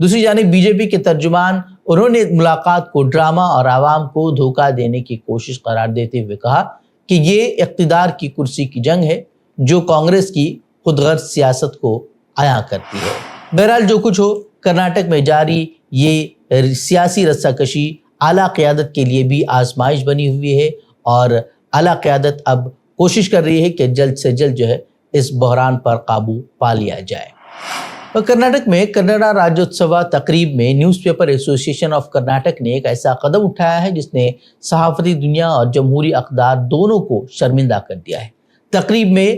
دوسری جانب be J پی کے ترجمان انہوں نے ملاقات کو ڈرامہ اور عوام کو دھوکہ دینے کی کوشش قرار دیتے ہوئے کہا کہ یہ اقتدار کی کرسی کی جنگ ہے جو کانگریس کی خود غرض سیاست کو عیاں کرتی ہے۔ بہرحال جو کچھ ہو، کرناٹک میں جاری یہ سیاسی رسہ کشی اعلیٰ قیادت کے لیے بھی آزمائش بنی ہوئی ہے، اور اعلیٰ قیادت اب کوشش کر رہی ہے کہ جلد سے جلد جو ہے اس بحران پر قابو پا لیا جائے۔ اور کرناٹک میں کنڑا راجیوتسوا تقریب میں نیوز پیپر ایسوسی ایشن آف کرناٹک نے ایک ایسا قدم اٹھایا ہے جس نے صحافتی دنیا اور جمہوری اقدار دونوں کو شرمندہ کر دیا ہے۔ تقریب میں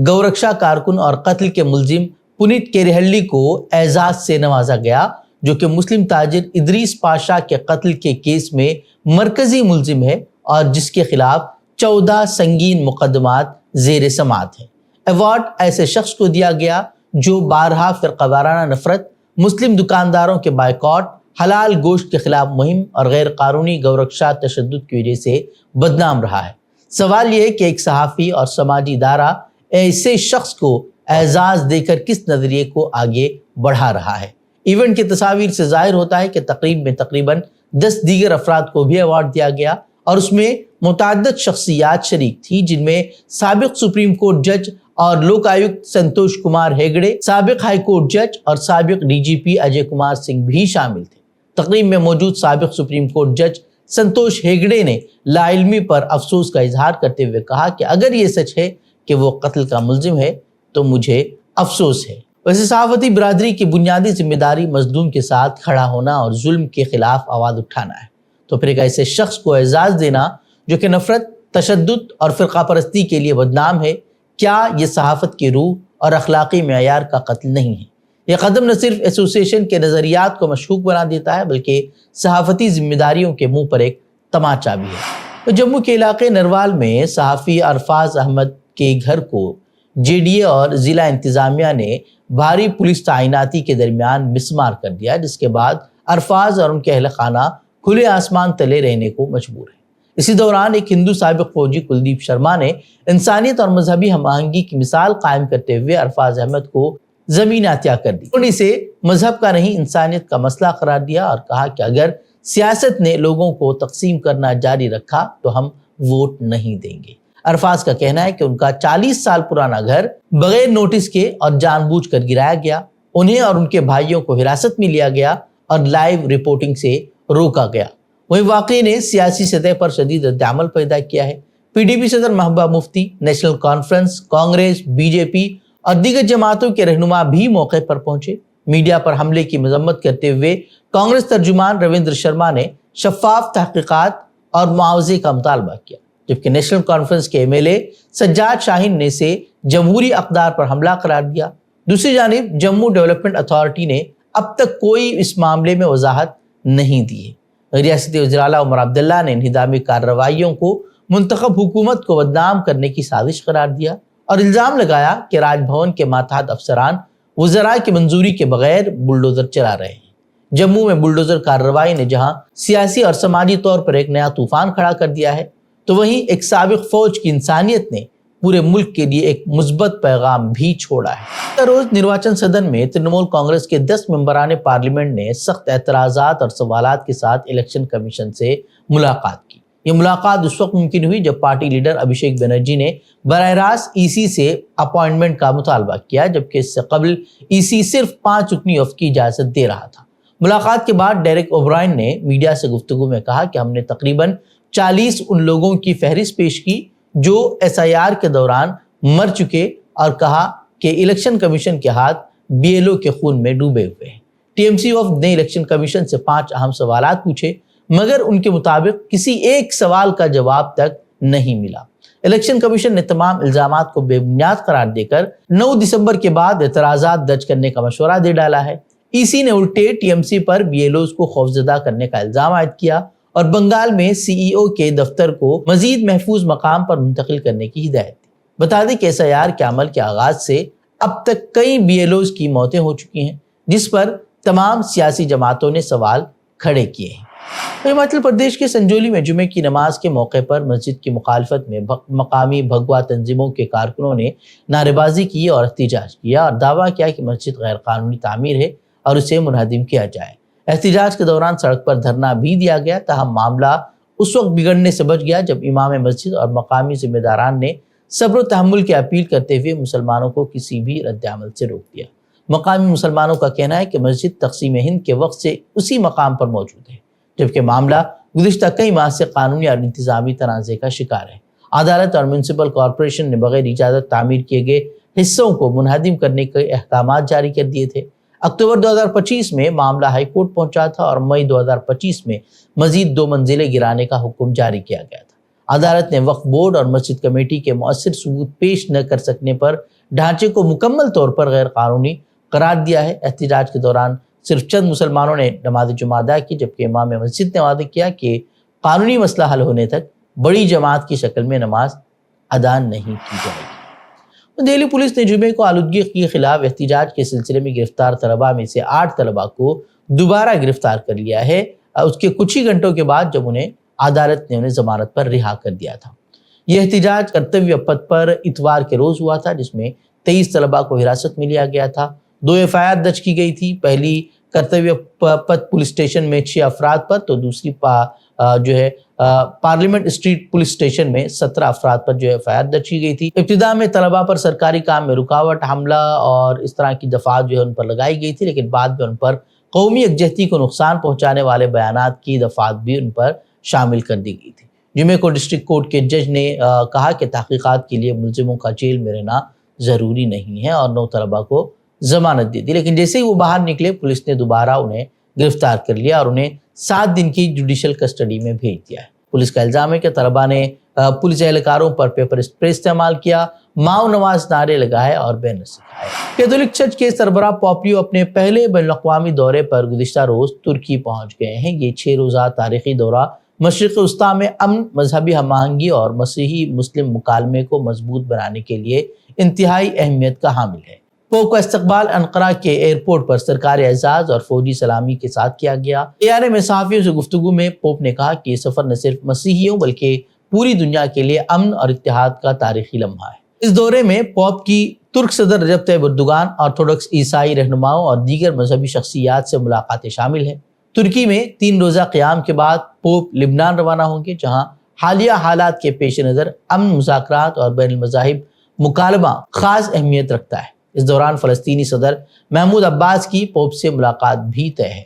گورکشا کارکن اور قتل کے ملزم پنیت کیریہلی کو اعزاز سے نوازا گیا، جو کہ مسلم تاجر ادریس پاشا کے قتل کے کیس میں مرکزی ملزم ہے اور جس کے خلاف 14 سنگین مقدمات زیر سماعت ہیں۔ ایوارڈ ایسے شخص کو دیا گیا جو بارہا فرقہ وارانہ نفرت، مسلم دکانداروں کے بائیکاٹ، حلال گوشت کے خلاف مہم اور غیر قانونی گورکشا تشدد کی وجہ سے بدنام رہا ہے۔ سوال یہ ہے کہ ایک صحافی اور سماجی ادارہ ایسے شخص کو اعزاز دے کر کس نظریے کو آگے بڑھا رہا ہے۔ ایونٹ کی تصاویر سے ظاہر ہوتا ہے کہ تقریب میں تقریباً 10 دیگر افراد کو بھی ایوارڈ دیا گیا اور اس میں متعدد شخصیات شریک تھی، جن میں سابق سپریم کورٹ جج اور لوک آیکت سنتوش کمار ہیگڑے، سابق ہائی کورٹ جج اور سابق ڈی جی پی اجے کمار سنگھ بھی شامل تھے۔ تقریب میں موجود سابق سپریم کورٹ جج سنتوش ہیگڑے نے لا علمی پر افسوس کا اظہار کرتے ہوئے کہا کہ اگر یہ سچ ہے کہ وہ قتل کا ملزم ہے تو مجھے افسوس ہے۔ ویسے صحافتی برادری کی بنیادی ذمہ داری مظلوم کے ساتھ کھڑا ہونا اور ظلم کے خلاف آواز اٹھانا ہے، تو پھر ایک ایسے شخص کو اعزاز دینا جو کہ نفرت، تشدد اور فرقہ پرستی کے لیے بدنام ہے، کیا یہ صحافت کی روح اور اخلاقی معیار کا قتل نہیں ہے؟ یہ قدم نہ صرف ایسوسی ایشن کے نظریات کو مشکوک بنا دیتا ہے بلکہ صحافتی ذمہ داریوں کے منہ پر ایک تماچا بھی ہے۔ جموں کے علاقے نروال میں صحافی ارفاز احمد کے گھر کو جے ڈی اے اور ضلع انتظامیہ نے بھاری پولیس تعیناتی کے درمیان مسمار کر دیا، جس کے بعد ارفاز اور ان کے اہل خانہ کھلے آسمان تلے رہنے کو مجبور ہیں۔ اسی دوران ایک ہندو سابق فوجی کلدیپ شرما نے انسانیت اور مذہبی ہم آہنگی کی مثال قائم کرتے ہوئے ارفاز احمد کو زمین عطیہ کر دی۔ انہوں نے اسے مذہب کا نہیں انسانیت کا مسئلہ قرار دیا اور کہا کہ اگر سیاست نے لوگوں کو تقسیم کرنا جاری رکھا تو ہم ووٹ نہیں دیں گے۔ ارفاز کا کہنا ہے کہ ان کا 40 سال پرانا گھر بغیر نوٹس کے اور جان بوجھ کر گرایا گیا، انہیں اور ان کے بھائیوں کو حراست میں لیا گیا اور لائیو رپورٹنگ سے روکا گیا۔ وہیں واقعے نے سیاسی سطح پر شدید رد عمل پیدا کیا ہے۔ پی ڈی پی صدر Mehbooba Mufti, National Conference, Congress, B J P اور دیگر جماعتوں کے رہنما بھی موقع پر پہنچے۔ میڈیا پر حملے کی مذمت کرتے ہوئے کانگریس ترجمان رویندر شرما نے شفاف تحقیقات اور معاوضے کا مطالبہ کیا، جبکہ نیشنل کانفرنس کے ایم ایل اے سجاد شاہین نے اسے جمہوری اقدار پر حملہ قرار دیا۔ دوسری جانب جموں ڈیولپمنٹ اتھارٹی نے اب تک کوئی اس معاملے میں وضاحت نہیں دی ہے۔ ریاستی وزیر اعلیٰ عمر عبداللہ نے انہدامی کارروائیوں کو منتخب حکومت کو بدنام کرنے کی سازش قرار دیا اور الزام لگایا کہ راج بھون کے ماتحت افسران وزراء کی منظوری کے بغیر بلڈوزر چلا رہے ہیں۔ جموں میں بلڈوزر کارروائی نے جہاں سیاسی اور سماجی طور پر ایک نیا طوفان کھڑا کر دیا ہے، تو وہیں ایک سابق فوج کی انسانیت نے پورے ملک کے لیے ایک مثبت پیغام بھی چھوڑا ہے۔ روز نرواچن صدن میں ترنمول کانگریس کے 10 ممبران پارلیمنٹ نے سخت اعتراضات اور سوالات کے ساتھ الیکشن کمیشن سے ملاقات کی۔ یہ ملاقات اس وقت ممکن ہوئی جب پارٹی لیڈر ابھیشیک بنرجی نے براہ راست ای سی سے اپوائنٹمنٹ کا مطالبہ کیا، جبکہ اس سے قبل ای سی صرف 5 رکنی وفد کی اجازت دے رہا تھا۔ ملاقات کے بعد ڈیرک اوبرائن نے میڈیا سے گفتگو میں کہا کہ ہم نے تقریباً 40 ان لوگوں کی فہرست پیش کی جو ایس آئی آر کے دوران مر چکے اور کہا کہ الیکشن کمیشن کے ہاتھ بی ایل او کے خون میں ڈوبے ہوئے ہیں۔ ٹی ایم سی وفد نے الیکشن کمیشن سے 5 اہم سوالات پوچھے، مگر ان کے مطابق کسی ایک سوال کا جواب تک نہیں ملا۔ الیکشن کمیشن نے تمام الزامات کو بے بنیاد قرار دے کر 9 دسمبر کے بعد اعتراضات درج کرنے کا مشورہ دے ڈالا ہے۔ ای سی نے الٹے ٹی ایم سی پر بی ایل اوز کو خوفزدہ کرنے کا الزام عائد کیا اور بنگال میں سی ای او کے دفتر کو مزید محفوظ مقام پر منتقل کرنے کی ہدایت دی۔ بتا دیں کہ ایس آئی آر کے عمل کے آغاز سے اب تک کئی بی ایل اوز کی موتیں ہو چکی ہیں، جس پر تمام سیاسی جماعتوں نے سوال کھڑے کیے ہیں۔ ہماچل پردیش کے سنجولی میں جمعے کی نماز کے موقع پر مسجد کی مخالفت میں مقامی بھگوا تنظیموں کے کارکنوں نے نعرے بازی کی اور احتجاج کیا اور دعویٰ کیا کہ مسجد غیر قانونی تعمیر ہے اور اسے منہدم کیا جائے۔ احتجاج کے دوران سڑک پر دھرنا بھی دیا گیا، تاہم معاملہ اس وقت بگڑنے سے بچ گیا جب امام مسجد اور مقامی ذمہ داران نے صبر و تحمل کی اپیل کرتے ہوئے مسلمانوں کو کسی بھی رد عمل سے روک دیا۔ مقامی مسلمانوں کا کہنا ہے کہ مسجد تقسیم ہند کے وقت سے اسی مقام پر موجود ہے، جبکہ معاملہ گزشتہ کئی ماہ سے قانونی اور انتظامی تنازع کا شکار ہے۔ عدالت اور میونسپل کارپوریشن نے بغیر اجازت تعمیر کیے گئے حصوں کو منہدم کرنے کے احکامات جاری کر دیے تھے۔ اکتوبر 2025 میں معاملہ ہائی کورٹ پہنچا تھا اور مئی 2025 میں مزید 2 منزلیں گرانے کا حکم جاری کیا گیا تھا۔ عدالت نے وقف بورڈ اور مسجد کمیٹی کے مؤثر ثبوت پیش نہ کر سکنے پر ڈھانچے کو مکمل طور پر غیر قانونی قرار دیا ہے۔ احتجاج کے دوران صرف چند مسلمانوں نے نماز جمعہ ادا کی، جبکہ امام مسجد نے وعدہ کیا کہ قانونی مسئلہ حل ہونے تک بڑی جماعت کی شکل میں نماز ادا نہیں کی جائے گی۔ دہلی پولیس نے جمعے کو آلودگی کے خلاف احتجاج کے سلسلے میں گرفتار طلباء میں سے 8 طلباء کو دوبارہ گرفتار کر لیا ہے، اس کے کچھ ہی گھنٹوں کے بعد جب عدالت نے انہیں ضمانت پر رہا کر دیا تھا۔ یہ احتجاج کرتویہ پتھ پر اتوار کے روز ہوا تھا، جس میں 23 طلباء کو حراست میں لیا گیا تھا۔ 2 FIR درج کی گئی تھی، پہلی کرتویہ پتھ پولیس اسٹیشن میں 6 افراد پر تو دوسری پارلیمنٹ اسٹریٹ پولیس اسٹیشن میں 17 افراد پر FIR درج کی گئی تھی۔ ابتدا میں طلباء پر سرکاری کام میں رکاوٹ، حملہ اور اس طرح کی دفعات ان پر لگائی گئی تھی، لیکن بعد میں ان پر قومی یکجہتی کو نقصان پہنچانے والے بیانات کی دفعات بھی ان پر شامل کر دی گئی تھی۔ جمعے کو ڈسٹرکٹ کورٹ کے جج نے کہا کہ تحقیقات کے لیے ملزموں کا جیل میں رہنا ضروری نہیں ہے اور 9 طلباء کو ضمانت دے دی، لیکن جیسے ہی وہ باہر نکلے پولیس نے دوبارہ انہیں گرفتار کر لیا اور انہیں 7 دن کی جوڈیشل کسٹڈی میں بھیج دیا ہے۔ پولیس کا الزام ہے کہ طلباء نے پولیس اہلکاروں پر پیپر اسپرے استعمال کیا، ماؤ نواز نعرے لگائے اور بینر سکھائے۔ کیتھولک چرچ کے سربراہ پوپلیو اپنے پہلے بین الاقوامی دورے پر گزشتہ روز ترکی پہنچ گئے ہیں۔ یہ 6 روزہ تاریخی دورہ مشرق وسطیٰ میں امن، مذہبی ہم آہنگی اور مسیحی مسلم مکالمے کو مضبوط بنانے کے لیے انتہائی اہمیت کا حامل ہے۔ پوپ کا استقبال انقرہ کے ایئرپورٹ پر سرکاری اعزاز اور فوجی سلامی کے ساتھ کیا گیا۔ طیارے میں صحافیوں سے گفتگو میں پوپ نے کہا کہ یہ سفر نہ صرف مسیحیوں بلکہ پوری دنیا کے لیے امن اور اتحاد کا تاریخی لمحہ ہے۔ اس دورے میں پوپ کی ترک صدر رجب طیب ایردوغان، آرتھوڈکس عیسائی رہنماؤں اور دیگر مذہبی شخصیات سے ملاقاتیں شامل ہیں۔ ترکی میں 3 روزہ قیام کے بعد پوپ لبنان روانہ ہوں گے، جہاں حالیہ حالات کے پیش نظر امن مذاکرات اور بین المذاہب مکالمہ خاص اہمیت رکھتا ہے۔ اس دوران فلسطینی صدر محمود عباس کی پوپ سے ملاقات بھی طے ہے۔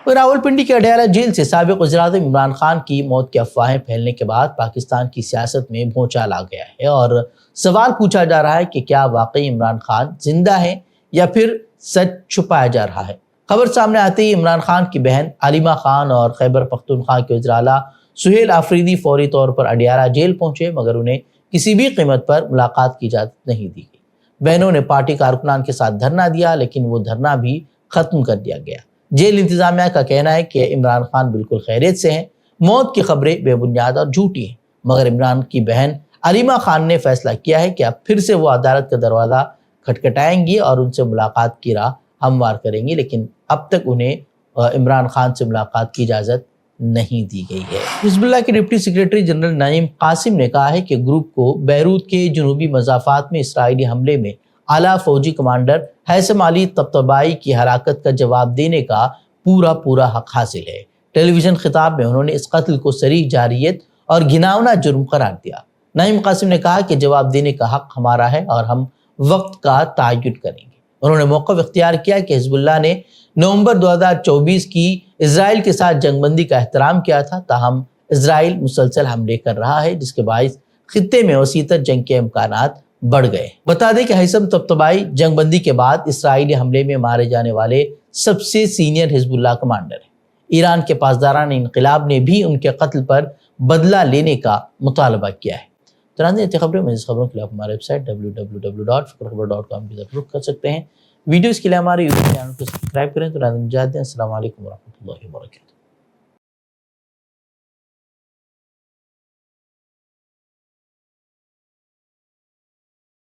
راولپنڈی کے اڈیالہ جیل سے سابق وزیراعظم عمران خان کی موت کی افواہیں پھیلنے کے بعد پاکستان کی سیاست میں بھونچال آ گیا ہے اور سوال پوچھا جا رہا ہے کہ کیا واقعی عمران خان زندہ ہیں یا پھر سچ چھپایا جا رہا ہے۔ خبر سامنے آتے ہی عمران خان کی بہن علیمہ خان اور خیبر پختونخوا کے وزیر اعلیٰ سہیل آفریدی فوری طور پر اڈیالہ جیل پہنچے، مگر انہیں کسی بھی قیمت پر ملاقات کی اجازت نہیں دی گئی۔ بہنوں نے پارٹی کارکنان کے ساتھ دھرنا دیا، لیکن وہ دھرنا بھی ختم کر دیا گیا۔ جیل انتظامیہ کا کہنا ہے کہ عمران خان بالکل خیریت سے ہیں، موت کی خبریں بے بنیاد اور جھوٹی ہیں، مگر عمران کی بہن علیمہ خان نے فیصلہ کیا ہے کہ اب پھر سے وہ عدالت کا دروازہ کھٹکھٹائیں گی اور ان سے ملاقات کی راہ ہموار کریں گی، لیکن اب تک انہیں عمران خان سے ملاقات کی اجازت نہیں دی گئی ہے۔ حزب اللہ کے ڈپٹی سیکریٹری جنرل نعیم قاسم نے کہا ہے کہ گروپ کو بیروت کے جنوبی مضافات میں اسرائیلی حملے میں اعلیٰ فوجی کمانڈر ہیثم علی طبطبائی کی ہلاکت کا جواب دینے کا پورا حق حاصل ہے۔ ٹیلی ویژن خطاب میں انہوں نے اس قتل کو صریح جارحیت اور گھناؤنا جرم قرار دیا۔ نعیم قاسم نے کہا کہ جواب دینے کا حق ہمارا ہے اور ہم وقت کا تعین کریں گے۔ انہوں نے موقف اختیار کیا کہ حزب اللہ نے نومبر 2024 کی اسرائیل کے ساتھ جنگ بندی کا احترام کیا تھا، تاہم اسرائیل مسلسل حملے کر رہا ہے، جس کے باعث خطے میں وسیع تر جنگ کے امکانات بڑھ گئے۔ بتا دیں کہ ہیثم طبطبائی جنگ بندی کے بعد اسرائیلی حملے میں مارے جانے والے سب سے سینئر حزب اللہ کمانڈر ہیں۔ ایران کے پاسداران انقلاب نے بھی ان کے قتل پر بدلہ لینے کا مطالبہ کیا ہے۔ تناظرین خبریں مزید خبروں کے لیے آپ ہمارے ویب سائٹ www.fikrkhabar.com کی طرف رخ کر سکتے ہیں۔ ویڈیوز کے لیے ہمارے یوٹیوب چینل کو سبسکرائب کریں۔ تو السلام علیکم ورحمۃ اللہ وبرکاتہ۔